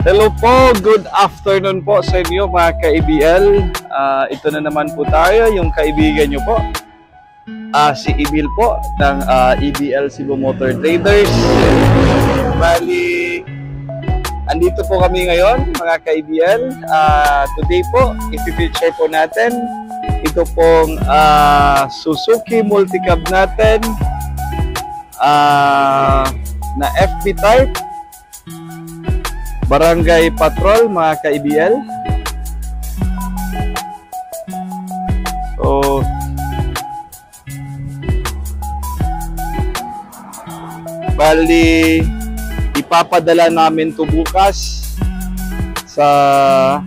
Hello po, good afternoon po sa inyo mga ka-EBL. Ito na naman po tayo, yung kaibigan nyo po, si Emil po ng EBL Cebu Motor Traders. Bali, andito po kami ngayon mga ka-EBL. Today po, ipipicture po natin ito pong Suzuki Multicab natin na FB type. Barangay Patrol mga ka-EBL. So, bali ipapadala namin to bukas sa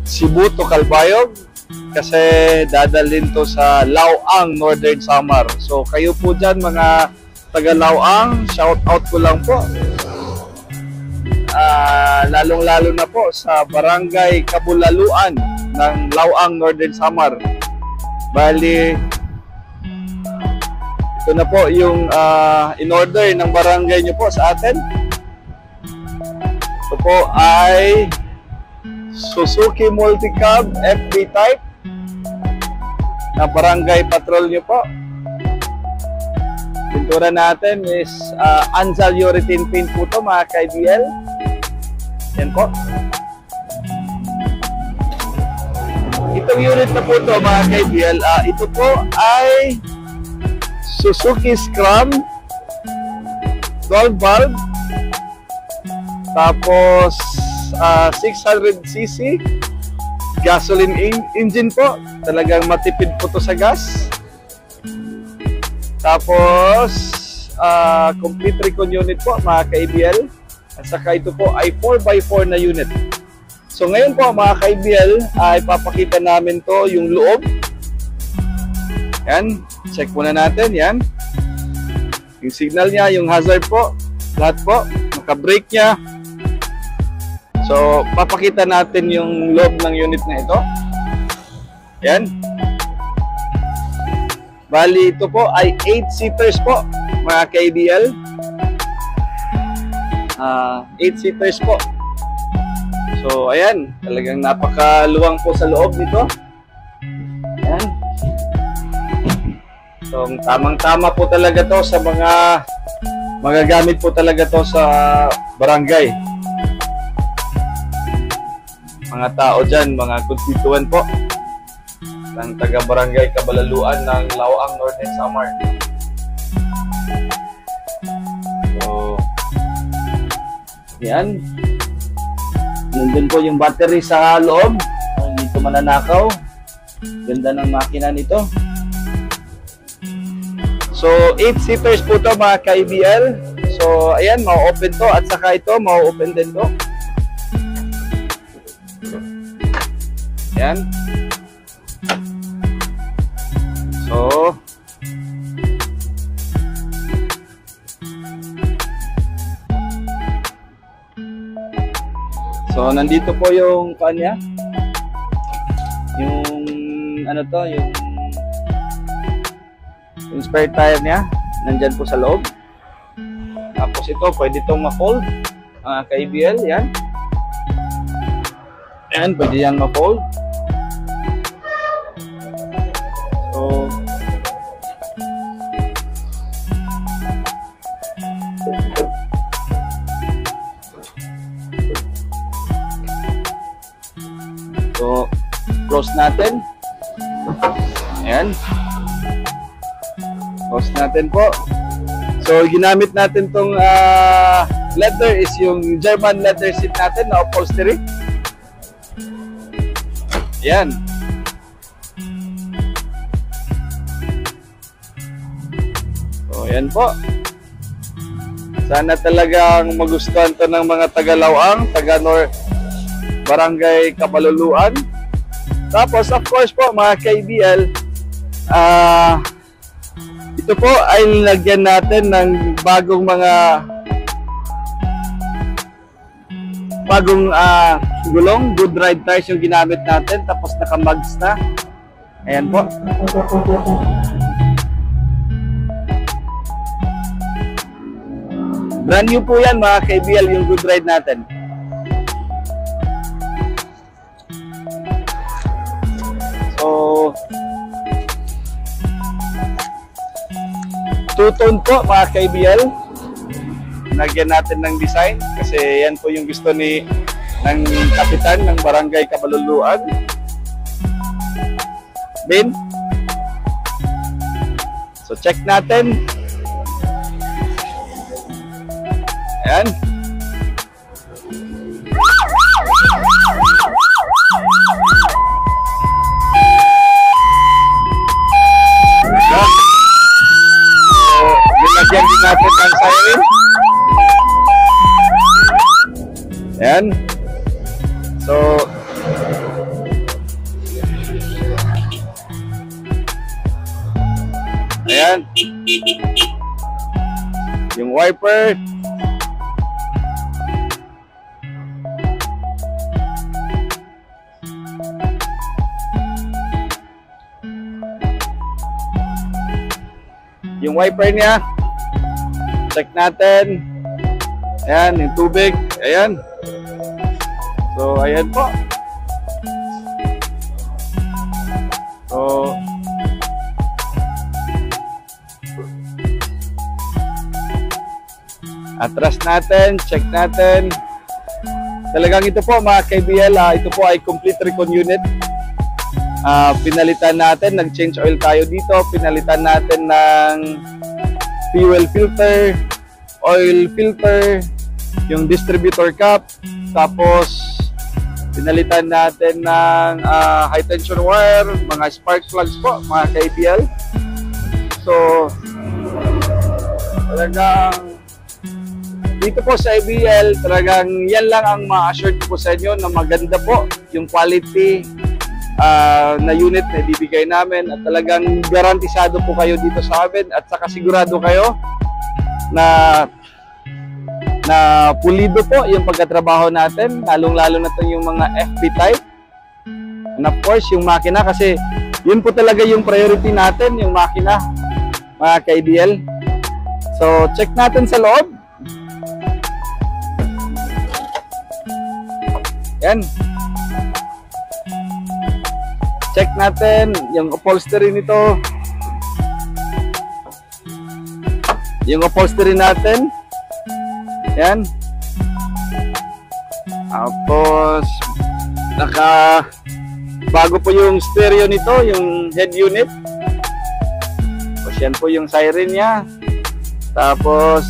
Cebu to Calbayog kasi dadalhin to sa Lauang, Northern Samar. So kayo po dyan mga taga Lauang, shout out ko lang po. Lalong-lalo na po sa Barangay Kabulaluan ng Lauang, Northern Samar. Bali, ito na po yung in-order ng barangay nyo po sa atin. Ito po ay Suzuki Multicab FB type na Barangay Patrol nyo po. Pintura natin is Anzal Urethane paint po ito mga ka-EBL. Yan po. Itong unit na po ito mga ka-EBL, ito po ay Suzuki Scrum 12 valve. Tapos 600cc gasoline engine po. Talagang matipid po ito sa gas. Tapos, complete recon unit po mga ka-EBL. At saka ito po ay 4x4 na unit. So ngayon po mga ka-EBL, ay papakita namin to yung loob. Yan, check muna natin, yan. Yung signal niya, yung hazard po, lahat po, naka-brake niya. So, papakita natin yung loob ng unit na ito. Yan. Bali, ito po ay 8-seaters po, mga ka-EBL. 8-seaters po. So, ayan. Talagang napakaluwang po sa loob nito. Ayan. So, tamang-tama po talaga to sa mga magagamit po talaga to sa barangay. Mga tao dyan, mga constituent po ng taga-barangay Kabalaluan ng Lauang, Northern Samar. So, yan. Nandun po yung battery sa loob. Hindi ito mananakaw. Ganda ng makina nito. So, 8-seaters po ito mga ka-EBL. So, ayan, ma-open to. At saka ito, ma-open din to. Yan. So nandito po yung kanya. Yung ano to, yung spare tire niya. Nandyan po sa loob. Tapos ito, pwede itong ma-fold. Ka-EBL, yan. Yan, pwede yan ma-fold. So, close natin. Ayan. Close natin po. So, ginamit natin tong leather is yung German leather seat natin na upholstery. Ayan. So, ayan po. Sana talagang magustuhan to ng mga taga-Lauang, Barangay Kabaluluan. Tapos of course po mga ka-EBL, ito po ay nilagyan natin ng bagong gulong, good ride tires yung ginamit natin, tapos naka-mugs na. Ayan po. Brand new po yan mga ka-ABL, yung Good Ride natin. So, two-tone po mga ka-ABL. Nagyan natin ng design kasi yan po yung gusto ng kapitan ng Barangay Kabaluluan. Bin. So, check natin. Ayan. Nilagyan din natin ng siren. Ayan. So, ayan. Yung wiper. Yung wiper niya, check natin. Ayan, yung tubig. Ayan. So, ayan po. So, atras natin, check natin. Talagang ito po mga ka-ABL, ito po ay complete recon unit. Pinalitan natin, nag-change oil tayo dito, pinalitan natin ng fuel filter, oil filter, yung distributor cap, tapos pinalitan natin ng high tension wire, mga spark plugs po mga ka-ABL. So, talagang dito po sa ABL, talagang yan lang ang ma-assure ko po sa inyo na maganda po yung quality na unit na ibibigay namin at talagang garantisado po kayo dito sa amin at saka sigurado kayo na pulido po yung pagkatrabaho natin, lalong-lalo na ito yung mga FB type and of course yung makina kasi yun po talaga yung priority natin, yung makina mga ka-ABL. So check natin sa loob. Yan. Check natin yung upholstery nito. Yung upholstery natin. Yan. Tapos bago po yung stereo nito, yung head unit. Tapos yan po yung siren niya. Tapos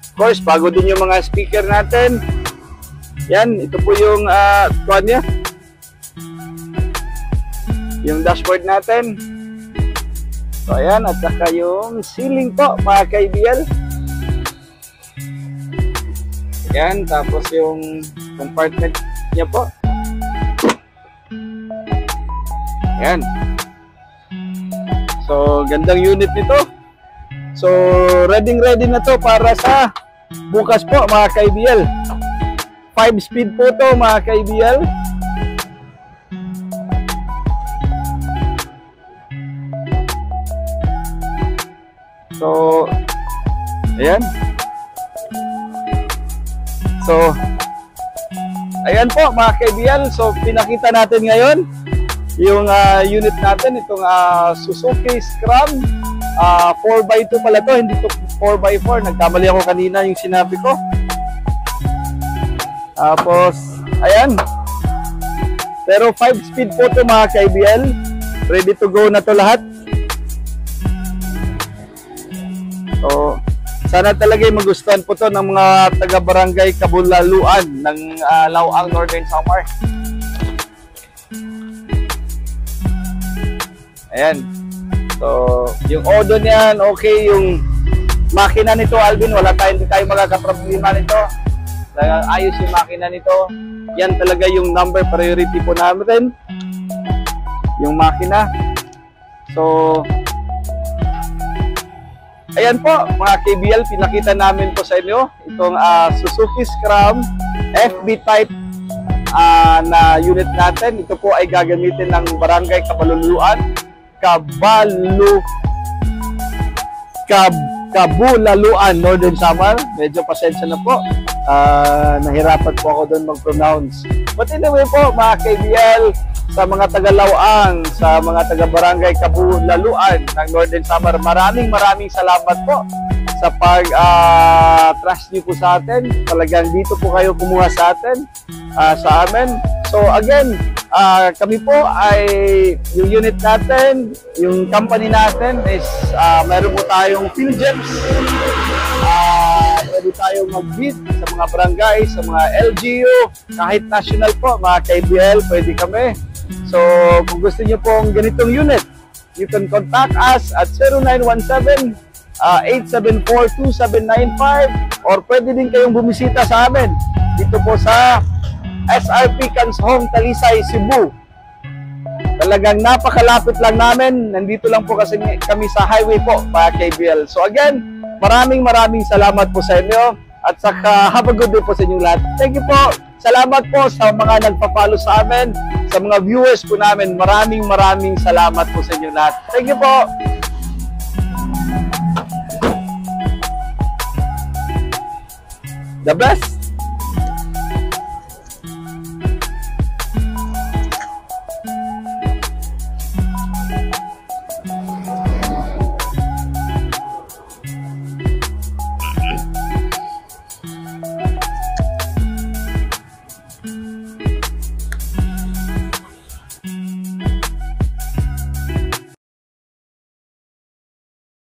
of course, bago din yung mga speaker natin. Yan, ito po yung quad niya. Yung dashboard natin. So ayan, at saka yung ceiling po mga ka-ABL. Ayan, tapos yung compartment niya po. Ayan. So gandang unit nito. So ready na to para sa bukas po mga ka-ABL. 5-speed po to mga ka-ABL. So, ayan. So, ayan po mga ka-ABL. So, pinakita natin ngayon yung unit natin, itong Suzuki Scram 4x2 pala to, hindi to 4x4. Nagkamali ako kanina yung sinabi ko. Tapos, ayan. Pero 5-speed po to mga ka-ABL. Ready to go na to lahat. So, sana talaga magustuhan po to ng mga taga-barangay Kabulaluan ng Lawang Northern Samar. Ayan. So, yung odo niyan, okay. Yung makina nito, Alvin, hindi tayo magkakaproblema nito. Ayos yung makina nito. Yan talaga yung number priority po namin. Yung makina. So, ayan po, mga ka-ABL, pinakita namin po sa inyo itong Suzuki Scram FB type na unit natin. Ito po ay gagamitin ng Barangay Kabaluluan. Kabulaluan, Northern Samar. Medyo pasensya na po. Nahirapan po ako doon mag-pronounce. But anyway po, mga KBL, sa mga taga-Laoang, sa mga taga-barangay Kabulaluan ng Northern Samar, maraming salamat po sa pag-trust niyo po sa atin. Talagang dito po kayo kumuha sa atin, sa amin. So again, kami po ay yung unit natin, yung company natin is meron po tayong PhilGems. Pwede tayong mag-bid sa mga barangay, sa mga LGU, kahit national po, mga KBL, pwede kami. So kung gusto niyo pong ganitong unit, you can contact us at 0917-874-2795 or pwede din kayong bumisita sa amin dito po sa SRP Kanshong, Talisay, Cebu. Talagang napakalapit lang namin. Nandito lang po kasi kami sa highway po, mga KBL. So again, maraming salamat po sa inyo at saka have a good day po sa inyong lahat. Thank you po. Salamat po sa mga nagpa-follow sa amin, sa mga viewers po namin. Maraming salamat po sa inyong lahat. Thank you po. The best.